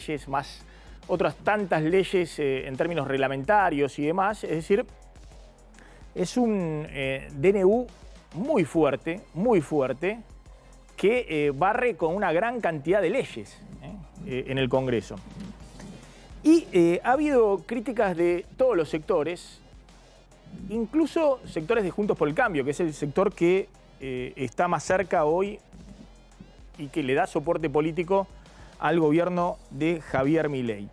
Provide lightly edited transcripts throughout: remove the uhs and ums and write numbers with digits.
leyes, más otras tantas leyes en términos reglamentarios y demás. Es decir, es un DNU muy fuerte, que barre con una gran cantidad de leyes en el Congreso. Y ha habido críticas de todos los sectores, incluso sectores de Juntos por el Cambio, que es el sector que está más cerca hoy y que le da soporte político al gobierno de Javier Milei.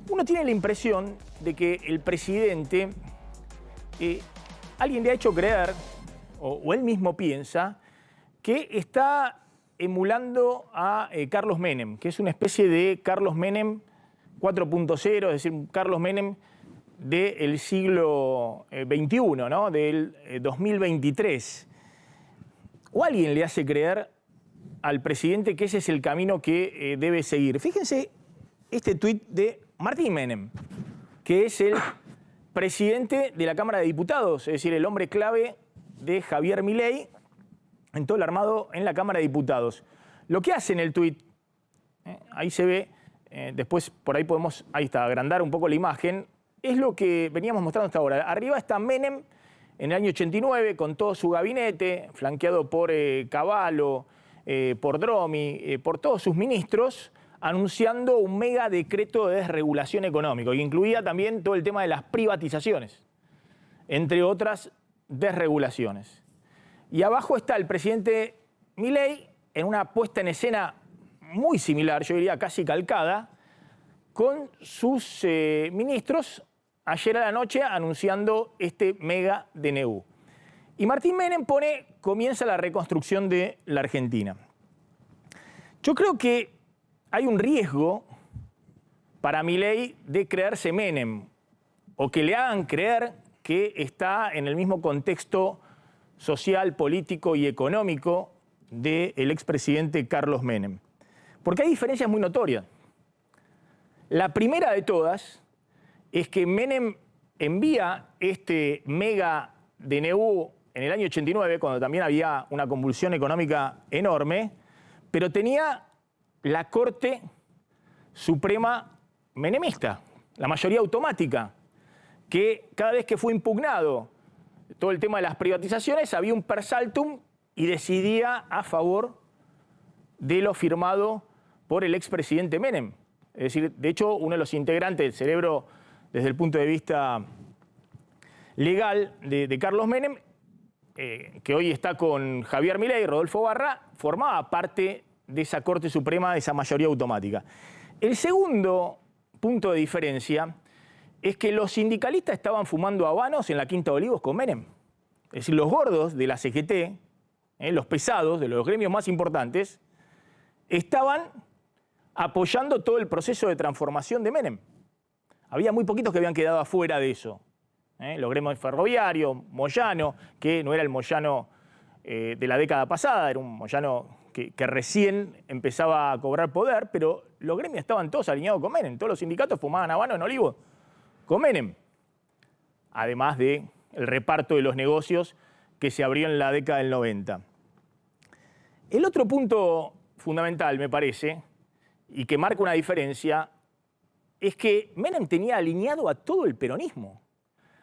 Uno tiene la impresión de que el presidente, alguien le ha hecho creer, o él mismo piensa, que está emulando a Carlos Menem, que es una especie de Carlos Menem 4.0, es decir, un Carlos Menem del siglo XXI, ¿no? Del 2023. O alguien le hace creer al presidente que ese es el camino que debe seguir. Fíjense este tuit de Martín Menem, que es el presidente de la Cámara de Diputados, es decir, el hombre clave de Javier Milei en todo el armado en la Cámara de Diputados. Lo que hace en el tuit, ahí se ve, después por ahí podemos, ahí está, agrandar un poco la imagen, es lo que veníamos mostrando hasta ahora. Arriba está Menem en el año 89 con todo su gabinete, flanqueado por Cavallo, por Dromi, por todos sus ministros, anunciando un mega decreto de desregulación económica, que incluía también todo el tema de las privatizaciones, entre otras desregulaciones. Y abajo está el presidente Milei en una puesta en escena muy similar, yo diría casi calcada, con sus ministros ayer a la noche anunciando este mega DNU. Y Martín Menem comienza la reconstrucción de la Argentina. Yo creo que hay un riesgo para Milei de creerse Menem, o que le hagan creer que está en el mismo contexto social, político y económico del expresidente Carlos Menem. Porque hay diferencias muy notorias. La primera de todas es que Menem envía este mega DNU en el año 89, cuando también había una convulsión económica enorme, pero tenía la Corte Suprema menemista, la mayoría automática, que cada vez que fue impugnado todo el tema de las privatizaciones, había un per saltum y decidía a favor de lo firmado por el expresidente Menem. Es decir, de hecho, uno de los integrantes del cerebro desde el punto de vista legal de Carlos Menem, que hoy está con Javier Milei y Rodolfo Barra, formaba parte de esa Corte Suprema, de esa mayoría automática. El segundo punto de diferencia es que los sindicalistas estaban fumando habanos en la Quinta de Olivos con Menem. Es decir, los gordos de la CGT, los pesados de los gremios más importantes, estaban apoyando todo el proceso de transformación de Menem. Había muy poquitos que habían quedado afuera de eso. Los gremios ferroviarios, Moyano, que no era el Moyano de la década pasada, era un Moyano que recién empezaba a cobrar poder, pero los gremios estaban todos alineados con Menem. Todos los sindicatos fumaban habano en Olivos con Menem. Además del reparto de los negocios que se abrió en la década del 90. El otro punto fundamental, me parece, y que marca una diferencia, es que Menem tenía alineado a todo el peronismo,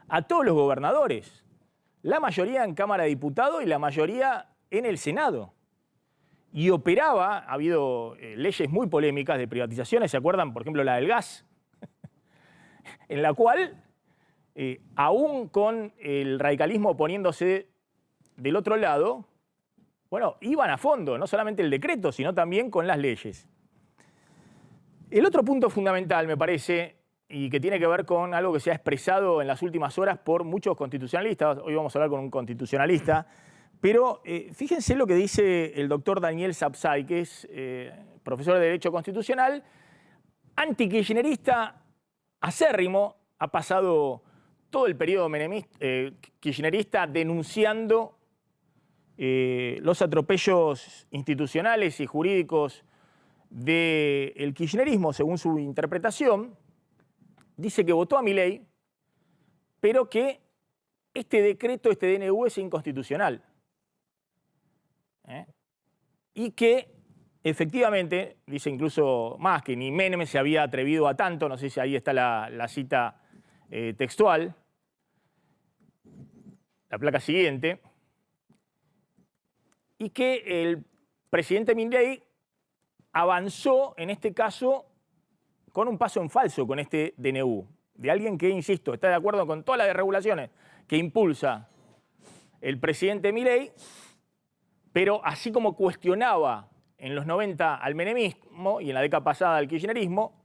a todos los gobernadores, la mayoría en Cámara de Diputados y la mayoría en el Senado. Y operaba, ha habido leyes muy polémicas de privatizaciones, ¿se acuerdan? Por ejemplo, la del gas, en la cual, aún con el radicalismo poniéndose del otro lado, bueno, iban a fondo, no solamente el decreto, sino también con las leyes. El otro punto fundamental, me parece, y que tiene que ver con algo que se ha expresado en las últimas horas por muchos constitucionalistas, hoy vamos a hablar con un constitucionalista, pero fíjense lo que dice el doctor Daniel Sapsay, que es profesor de Derecho Constitucional, antikirchnerista acérrimo, ha pasado todo el periodo kirchnerista denunciando los atropellos institucionales y jurídicos del kirchnerismo, según su interpretación. Dice que votó a Milei, pero que este decreto, este DNU, es inconstitucional. Y que efectivamente, dice incluso más que ni Menem se había atrevido a tanto, no sé si ahí está la cita textual, la placa siguiente, y que el presidente Milei avanzó, en este caso, con un paso en falso con este DNU, de alguien que, insisto, está de acuerdo con todas las regulaciones que impulsa el presidente Milei, pero así como cuestionaba en los 90 al menemismo y en la década pasada al kirchnerismo,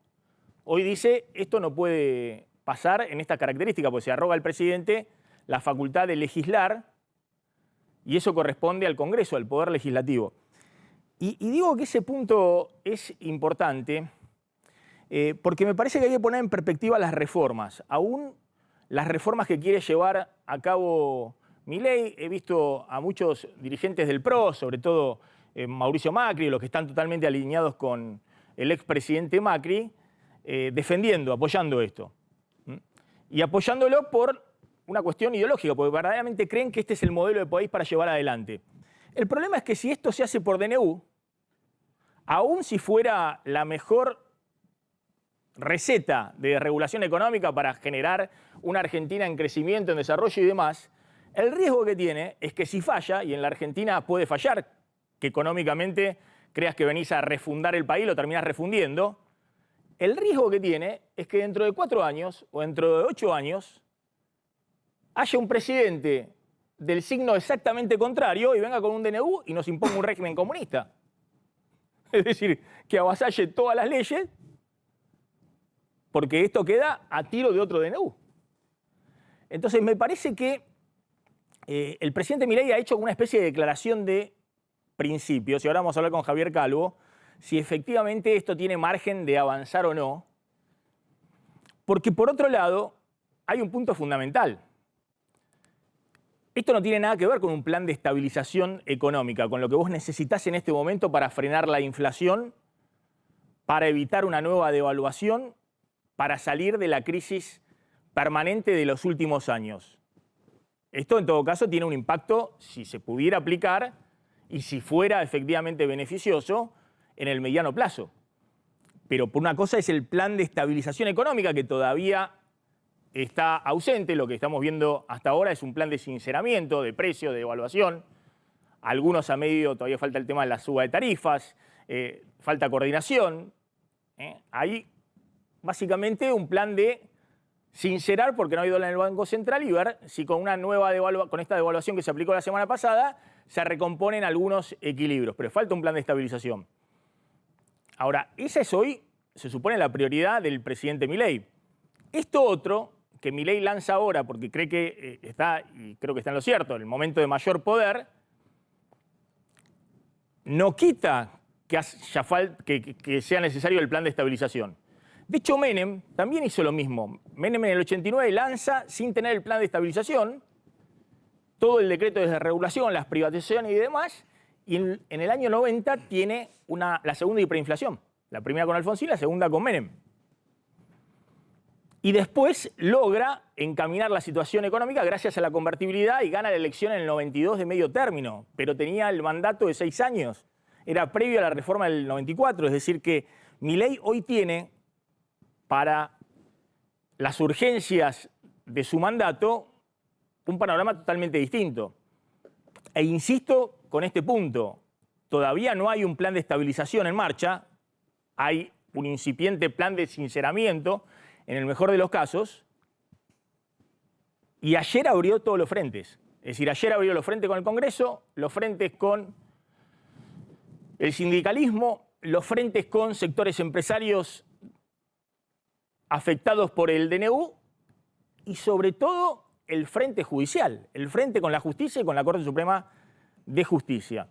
hoy dice esto no puede pasar en esta característica, porque se arroga al presidente la facultad de legislar y eso corresponde al Congreso, al Poder Legislativo. Y digo que ese punto es importante porque me parece que hay que poner en perspectiva las reformas, aún las reformas que quiere llevar a cabo Milei. He visto a muchos dirigentes del PRO, sobre todo Mauricio Macri, los que están totalmente alineados con el expresidente Macri, defendiendo, apoyando esto. Y apoyándolo por una cuestión ideológica, porque verdaderamente creen que este es el modelo de país para llevar adelante. El problema es que si esto se hace por DNU, aún si fuera la mejor receta de regulación económica para generar una Argentina en crecimiento, en desarrollo y demás, el riesgo que tiene es que si falla, y en la Argentina puede fallar, que económicamente creas que venís a refundar el país, lo terminás refundiendo, el riesgo que tiene es que dentro de 4 años o dentro de 8 años haya un presidente del signo exactamente contrario y venga con un DNU y nos imponga un régimen comunista. Es decir, que avasalle todas las leyes porque esto queda a tiro de otro DNU. Entonces me parece que el presidente Milei ha hecho una especie de declaración de principios, y ahora vamos a hablar con Javier Calvo, si efectivamente esto tiene margen de avanzar o no, porque por otro lado hay un punto fundamental. Esto no tiene nada que ver con un plan de estabilización económica, con lo que vos necesitás en este momento para frenar la inflación, para evitar una nueva devaluación, para salir de la crisis permanente de los últimos años. Esto, en todo caso, tiene un impacto, si se pudiera aplicar y si fuera efectivamente beneficioso, en el mediano plazo. Pero por una cosa es el plan de estabilización económica, que todavía está ausente. Lo que estamos viendo hasta ahora es un plan de sinceramiento, de precio, de devaluación. Algunos a medio, todavía falta el tema de la suba de tarifas, falta coordinación. Hay básicamente un plan de sincerar, porque no hay dólar en el Banco Central, y ver si con con esta devaluación que se aplicó la semana pasada se recomponen algunos equilibrios. Pero falta un plan de estabilización. Ahora, esa es hoy, se supone, la prioridad del presidente Milei. Esto otro, que Milei lanza ahora porque cree que está, y creo que está en lo cierto, en el momento de mayor poder, no quita que sea necesario el plan de estabilización. De hecho, Menem también hizo lo mismo. Menem en el 89 lanza, sin tener el plan de estabilización, todo el decreto de desregulación, las privatizaciones y demás, y en el año 90 tiene la segunda hiperinflación. La primera con Alfonsín, la segunda con Menem. Y después logra encaminar la situación económica gracias a la convertibilidad y gana la elección en el 92 de medio término, pero tenía el mandato de 6 años. Era previo a la reforma del 94, es decir que Milei hoy tiene, para las urgencias de su mandato, un panorama totalmente distinto. E insisto con este punto, todavía no hay un plan de estabilización en marcha, hay un incipiente plan de sinceramiento, en el mejor de los casos, y ayer abrió todos los frentes. Es decir, ayer abrió los frentes con el Congreso, los frentes con el sindicalismo, los frentes con sectores empresarios afectados por el DNU y sobre todo el frente judicial, el frente con la justicia y con la Corte Suprema de Justicia.